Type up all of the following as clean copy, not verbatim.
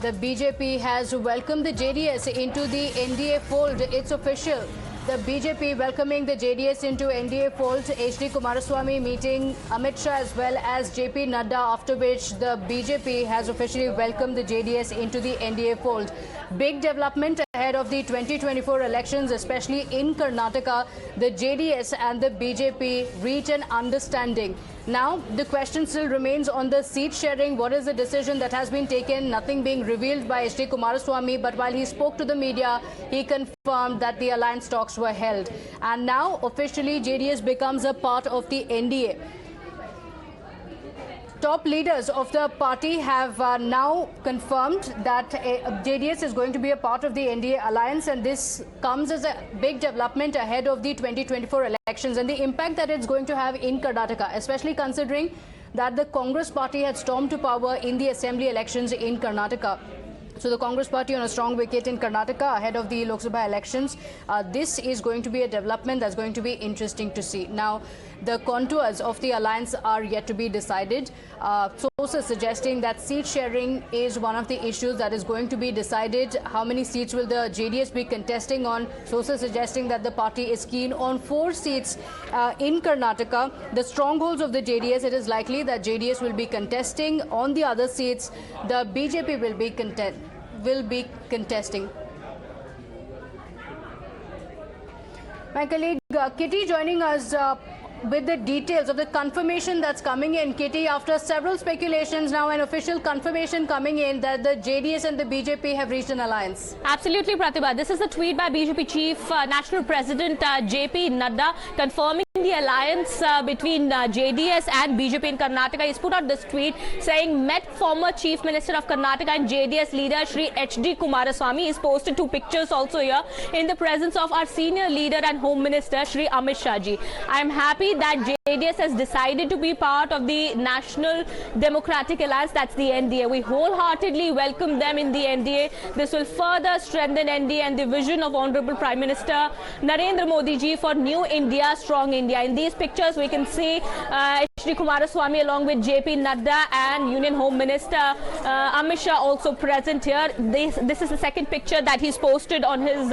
The BJP has welcomed the JDS into the NDA fold. It's official. The BJP welcoming the JDS into NDA fold. HD Kumaraswamy meeting Amit Shah as well as JP Nadda, after which the BJP has officially welcomed the JDS into the NDA fold. Big development ahead of the 2024 elections, especially in Karnataka. The JDS and the BJP reach an understanding. Now, the question still remains on the seat sharing. What is the decision that has been taken? Nothing being revealed by HD Kumaraswamy, but while he spoke to the media, he confirmed that the alliance talks were held. And now, officially, JDS becomes a part of the NDA. Top leaders of the party have now confirmed that JDS is going to be a part of the NDA alliance, and this comes as a big development ahead of the 2024 elections and the impact that it's going to have in Karnataka, especially considering that the Congress party had stormed to power in the assembly elections in Karnataka. So the Congress party on a strong wicket in Karnataka ahead of the Lok Sabha elections. This is going to be a development that's going to be interesting to see. Now, the contours of the alliance are yet to be decided. Sources suggesting that seat sharing is one of the issues that is going to be decided. How many seats will the JDS be contesting on? Sources suggesting that the party is keen on 4 seats in Karnataka. The strongholds of the JDS, it is likely that JDS will be contesting. On the other seats, the BJP will be contesting. My colleague Kitty joining us with the details of the confirmation that's coming in. Kitty, after several speculations, now an official confirmation coming in that the JDS and the BJP have reached an alliance. Absolutely, Pratibha. This is a tweet by BJP Chief National President JP Nadda confirming the alliance between JDS and BJP in Karnataka. He's put out this tweet saying, met former Chief Minister of Karnataka and JDS leader Shri HD Kumaraswamy. He's posted 2 pictures also here in the presence of our senior leader and Home Minister Shri Amit Shah ji. I'm happy that JDS has decided to be part of the National Democratic Alliance, that's the NDA. We wholeheartedly welcome them in the NDA. This will further strengthen NDA and the vision of Honorable Prime Minister Narendra Modi ji for New India, Strong India. In these pictures, we can see HD Kumaraswamy along with JP Nadda and Union Home Minister Amit Shah also present here. This is the second picture that he's posted on his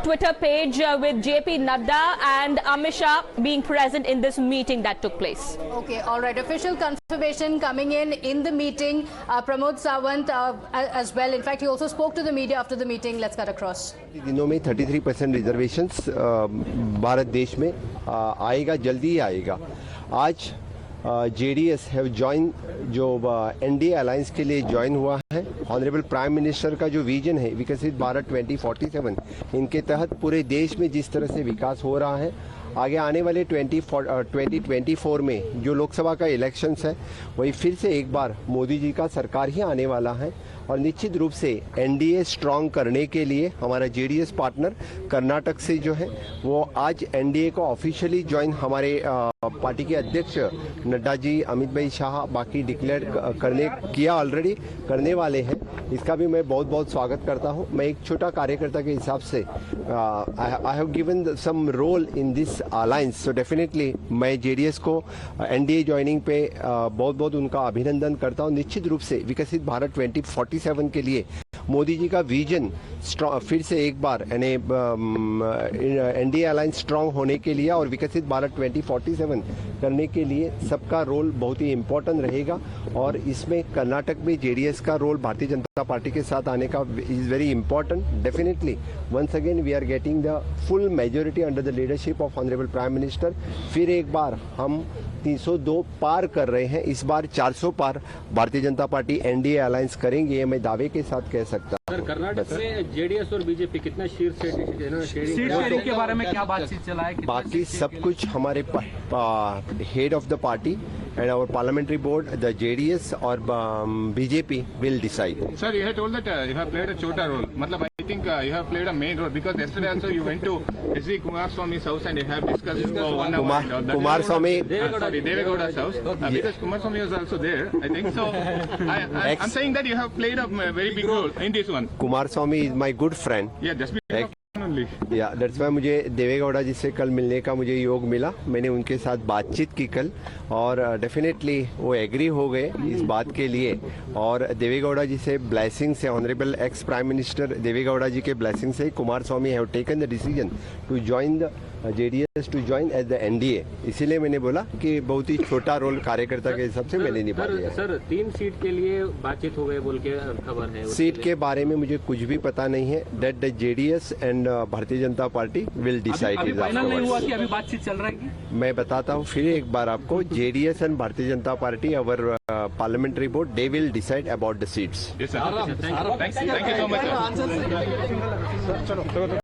Twitter page with JP Nadda and Amit Shah being present in this meeting that took place. Okay, all right. Official confirmation coming in the meeting. Pramod Sawant as well. In fact, he also spoke to the media after the meeting. Let's cut across. दिनों में 33% reservations Bharat देश में आएगा, जल्दी ही आएगा. आज JDS have join, जो NDA alliance के लिए ज्वाइन हुआ है. ऑनरेबल प्राइम मिनिस्टर का जो विजन है विकसित भारत 2047, इनके तहत पूरे देश में जिस तरह से विकास हो रहा है, आगे आने वाले 2024 में जो लोकसभा का इलेक्शंस है, वही फिर से एक बार मोदी जी का सरकार ही आने वाला है. और निश्चित रूप से NDA स्ट्रांग करने के लिए हमारा JDS पार्टनर कर्नाटक से जो है वो आज NDA को ऑफिशियली ज्वाइन हमारे पार्टी के अध्यक्ष नड्डा जी, अमित भाई शाह बाकी डिक्लेयर किया ऑलरेडी, करने वाले हैं. इसका भी मैं बहुत बहुत स्वागत करता हूं. मैं एक छोटा कार्यकर्ता के हिसाब से I have given some role in this alliance, so definitely मैं JDS को NDA ज्वाइनिंग पे बहुत बहुत उनका अभिनंदन करता हूं. निश्चित रूप से विकसित भारत 2047 के लिए मोदी जी का विजन फिर से एक बार यानी NDA अलायंस स्ट्रांग होने के लिए और विकसित भारत 2047 करने के लिए सबका रोल बहुत ही इम्पोर्टेंट रहेगा. और इसमें कर्नाटक में JDS का रोल भारतीय जनता पार्टी के साथ आने का is very important. Definitely once again we are getting the full majority under the leadership of honourable prime minister. फिर एक बार हम 302 पार कर रहे हैं, इस बार 400 पार Bharatiya Janata party NDA alliance करेंगे, ये मैं दावे के साथ कह सकता हूं. सर, कर्नाटक में JDS और BJP कितना सीट शेयरिंग के बारे में क्या बातचीत चला है? बाकी सब कुछ हमारे head of the party and our parliamentary board, the JDS or BJP will decide. Sir, you have told that you have played a chota role. Matlab, I think you have played a main role because yesterday also you went to SD Kumaraswamy's house and you have discussed one-on-one. Kumaraswamy, sorry, Devegowda's house. Because Kumaraswamy was also there, I think. So, I'm saying that you have played a very big role in this one. Kumaraswamy is my good friend. Yeah, just because only. या that's why मुझे देवेगौड़ा जी से कल मिलने का मुझे योग मिला। मैंने उनके साथ बातचीत की कल और डेफिनेटली वो एग्री हो गए इस बात के लिए। और देवेगौड़ा जी से ब्लेसिंग से, honourable ex prime minister Deve Gowda ji के ब्लेसिंग से Kumaraswamy have taken the decision to join the JDS to join as the NDA। इसीलिए मैंने बोला कि बहुत ही छोटा रोल कार्यकर्ता के हिसाब से मैंने निभा लिया। सर 3 सीट के लिए बातचीत हो गई बोल के खबर है। सीट के बारे में मुझे कुछ भी पता नहीं है। That the JDS and Bharatiya Janata party will decide it. Final नहीं हुआ कि अभी बातचीत चल रहा है कि? मैं बताता हूँ फिर एक बार आपको, JDS and Bharatiya Janata party our parliamentary board they will decide about the seats. Yes, sir. Thank you so much, sir.